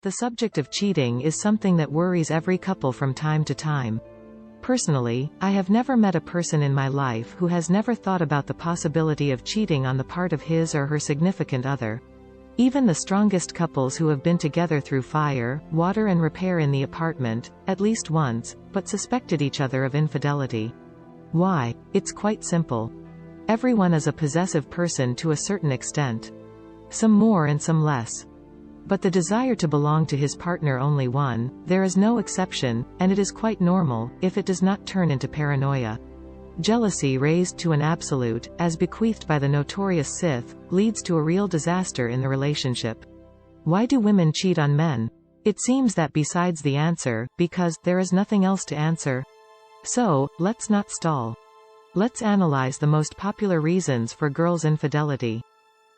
The subject of cheating is something that worries every couple from time to time. Personally, I have never met a person in my life who has never thought about the possibility of cheating on the part of his or her significant other. Even the strongest couples who have been together through fire, water and repair in the apartment, at least once, but suspected each other of infidelity. Why? It's quite simple. Everyone is a possessive person to a certain extent. Some more and some less. But the desire to belong to his partner only one, there is no exception, and it is quite normal, if it does not turn into paranoia. Jealousy raised to an absolute, as bequeathed by the notorious Sith, leads to a real disaster in the relationship. Why do women cheat on men? It seems that besides the answer, because there is nothing else to answer. So, let's not stall. Let's analyze the most popular reasons for girls' infidelity.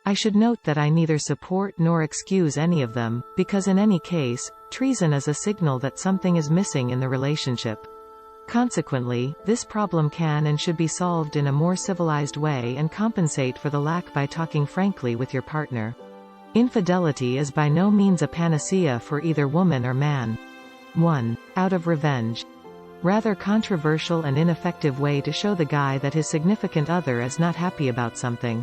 I should note that I neither support nor excuse any of them, because in any case, treason is a signal that something is missing in the relationship. Consequently, this problem can and should be solved in a more civilized way and compensate for the lack by talking frankly with your partner. Infidelity is by no means a panacea for either woman or man. 1. Out of revenge. Rather controversial and ineffective way to show the guy that his significant other is not happy about something.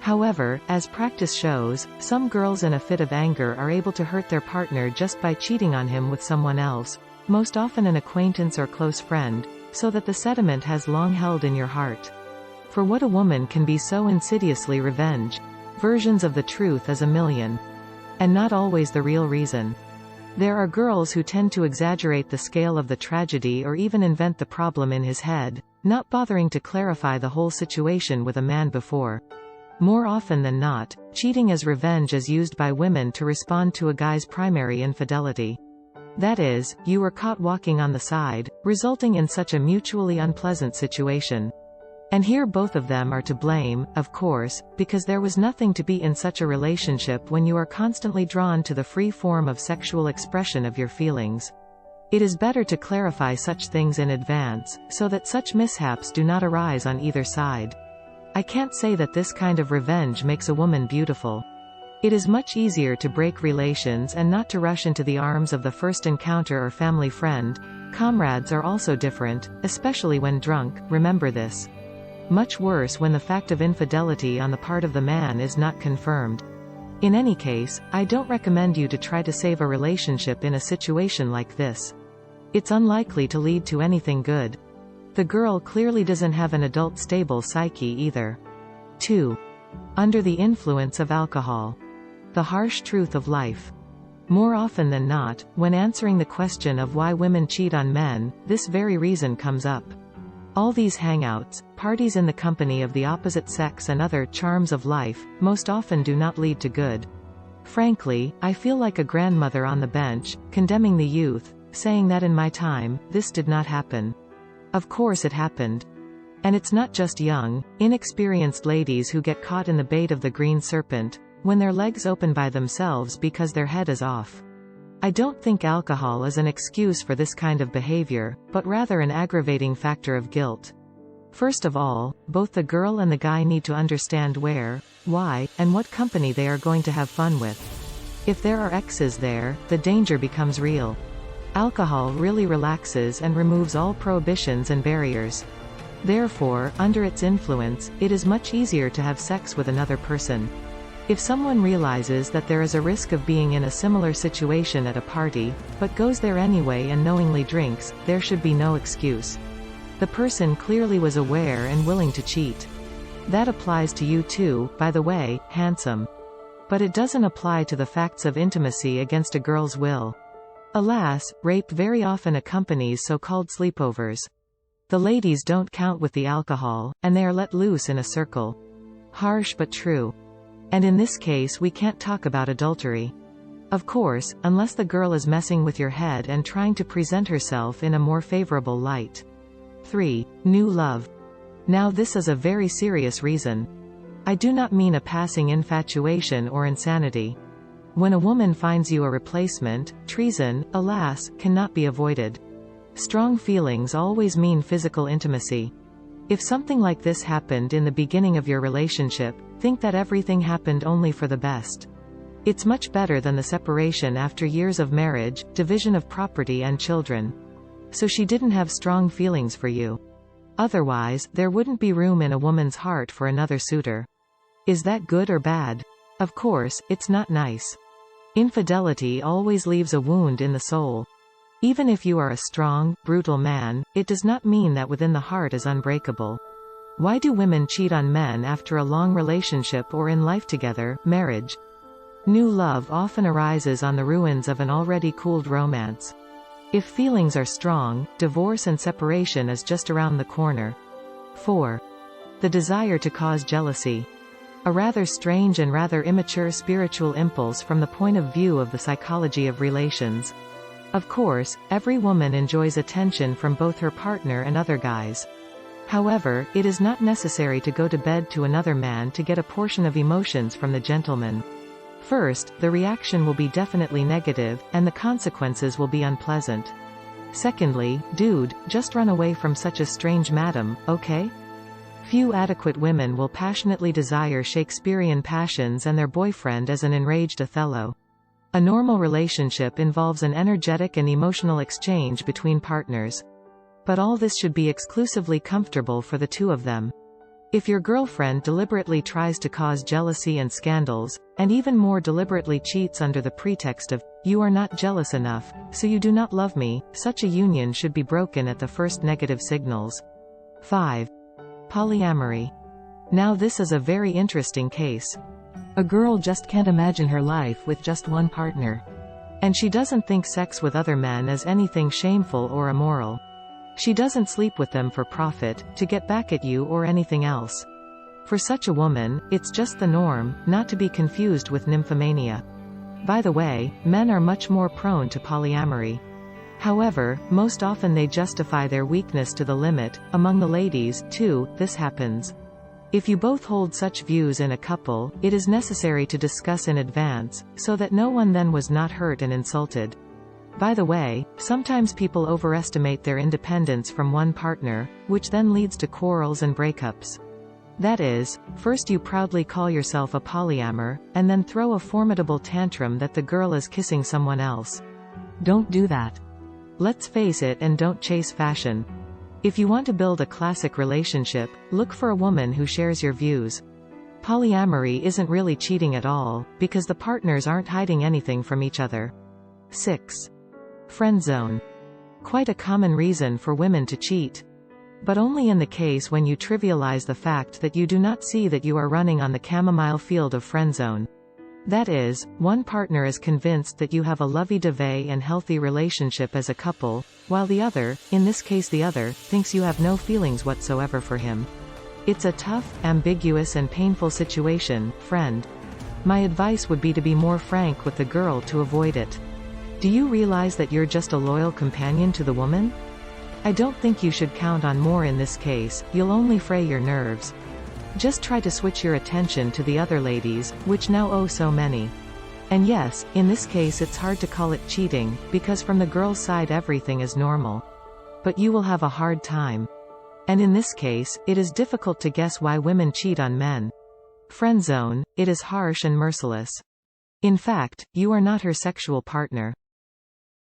However, as practice shows, some girls in a fit of anger are able to hurt their partner just by cheating on him with someone else, most often an acquaintance or close friend, so that the sediment has long held in your heart. For what a woman can be so insidiously revenge? Versions of the truth is a million. And not always the real reason. There are girls who tend to exaggerate the scale of the tragedy or even invent the problem in his head, not bothering to clarify the whole situation with a man before. More often than not, cheating as revenge is used by women to respond to a guy's primary infidelity. That is, you were caught walking on the side, resulting in such a mutually unpleasant situation. And here both of them are to blame, of course, because there was nothing to be in such a relationship when you are constantly drawn to the free form of sexual expression of your feelings. It is better to clarify such things in advance, so that such mishaps do not arise on either side. I can't say that this kind of revenge makes a woman beautiful. It is much easier to break relations and not to rush into the arms of the first encounter or family friend. Comrades are also different, especially when drunk, remember this. Much worse when the fact of infidelity on the part of the man is not confirmed. In any case, I don't recommend you to try to save a relationship in a situation like this. It's unlikely to lead to anything good. The girl clearly doesn't have an adult stable psyche either. 2. Under the influence of alcohol. The harsh truth of life. More often than not, when answering the question of why women cheat on men, this very reason comes up. All these hangouts, parties in the company of the opposite sex and other charms of life, most often do not lead to good. Frankly, I feel like a grandmother on the bench, condemning the youth, saying that in my time, this did not happen. Of course it happened. And it's not just young, inexperienced ladies who get caught in the bait of the green serpent, when their legs open by themselves because their head is off. I don't think alcohol is an excuse for this kind of behavior, but rather an aggravating factor of guilt. First of all, both the girl and the guy need to understand where, why, and what company they are going to have fun with. If there are exes there, the danger becomes real. Alcohol really relaxes and removes all prohibitions and barriers. Therefore, under its influence, it is much easier to have sex with another person. If someone realizes that there is a risk of being in a similar situation at a party, but goes there anyway and knowingly drinks, there should be no excuse. The person clearly was aware and willing to cheat. That applies to you too, by the way, handsome. But it doesn't apply to the facts of intimacy against a girl's will. Alas, rape very often accompanies so-called sleepovers. The ladies don't count with the alcohol, and they are let loose in a circle. Harsh but true. And in this case we can't talk about adultery. Of course, unless the girl is messing with your head and trying to present herself in a more favorable light. 3. New love. Now this is a very serious reason. I do not mean a passing infatuation or insanity. When a woman finds you a replacement, treason, alas, cannot be avoided. Strong feelings always mean physical intimacy. If something like this happened in the beginning of your relationship, think that everything happened only for the best. It's much better than the separation after years of marriage, division of property and children. So she didn't have strong feelings for you. Otherwise, there wouldn't be room in a woman's heart for another suitor. Is that good or bad? Of course, it's not nice. Infidelity always leaves a wound in the soul. Even if you are a strong, brutal man, it does not mean that within the heart is unbreakable. Why do women cheat on men after a long relationship or in life together, marriage? New love often arises on the ruins of an already cooled romance. If feelings are strong, divorce and separation is just around the corner. 4. The desire to cause jealousy. A rather strange and rather immature spiritual impulse from the point of view of the psychology of relations. Of course, every woman enjoys attention from both her partner and other guys. However, it is not necessary to go to bed to another man to get a portion of emotions from the gentleman. First, the reaction will be definitely negative, and the consequences will be unpleasant. Secondly, dude, just run away from such a strange madam, okay? Few adequate women will passionately desire Shakespearean passions and their boyfriend as an enraged Othello. A normal relationship involves an energetic and emotional exchange between partners. But all this should be exclusively comfortable for the two of them. If your girlfriend deliberately tries to cause jealousy and scandals, and even more deliberately cheats under the pretext of, "You are not jealous enough, so you do not love me," such a union should be broken at the first negative signals. 5. Polyamory. Now this is a very interesting case. A girl just can't imagine her life with just one partner. And she doesn't think sex with other men is anything shameful or immoral. She doesn't sleep with them for profit, to get back at you or anything else. For such a woman, it's just the norm, not to be confused with nymphomania. By the way, men are much more prone to polyamory. However, most often they justify their weakness to the limit. Among the ladies, too, this happens. If you both hold such views in a couple, it is necessary to discuss in advance, so that no one then was not hurt and insulted. By the way, sometimes people overestimate their independence from one partner, which then leads to quarrels and breakups. That is, first you proudly call yourself a polyamor, and then throw a formidable tantrum that the girl is kissing someone else. Don't do that. Let's face it, and don't chase fashion. If you want to build a classic relationship, look for a woman who shares your views. Polyamory isn't really cheating at all, because the partners aren't hiding anything from each other. 6. Friend zone. Quite a common reason for women to cheat. But only in the case when you trivialize the fact that you do not see that you are running on the chamomile field of friend zone. That is, one partner is convinced that you have a lovey-dovey and healthy relationship as a couple, while the other, in this case the other, thinks you have no feelings whatsoever for him. It's a tough, ambiguous and painful situation, friend. My advice would be to be more frank with the girl to avoid it. Do you realize that you're just a loyal companion to the woman? I don't think you should count on more in this case, you'll only fray your nerves. Just try to switch your attention to the other ladies, which now owe so many. And yes, in this case it's hard to call it cheating, because from the girl's side everything is normal. But you will have a hard time. And in this case, it is difficult to guess why women cheat on men. Friend zone, it is harsh and merciless. In fact, you are not her sexual partner.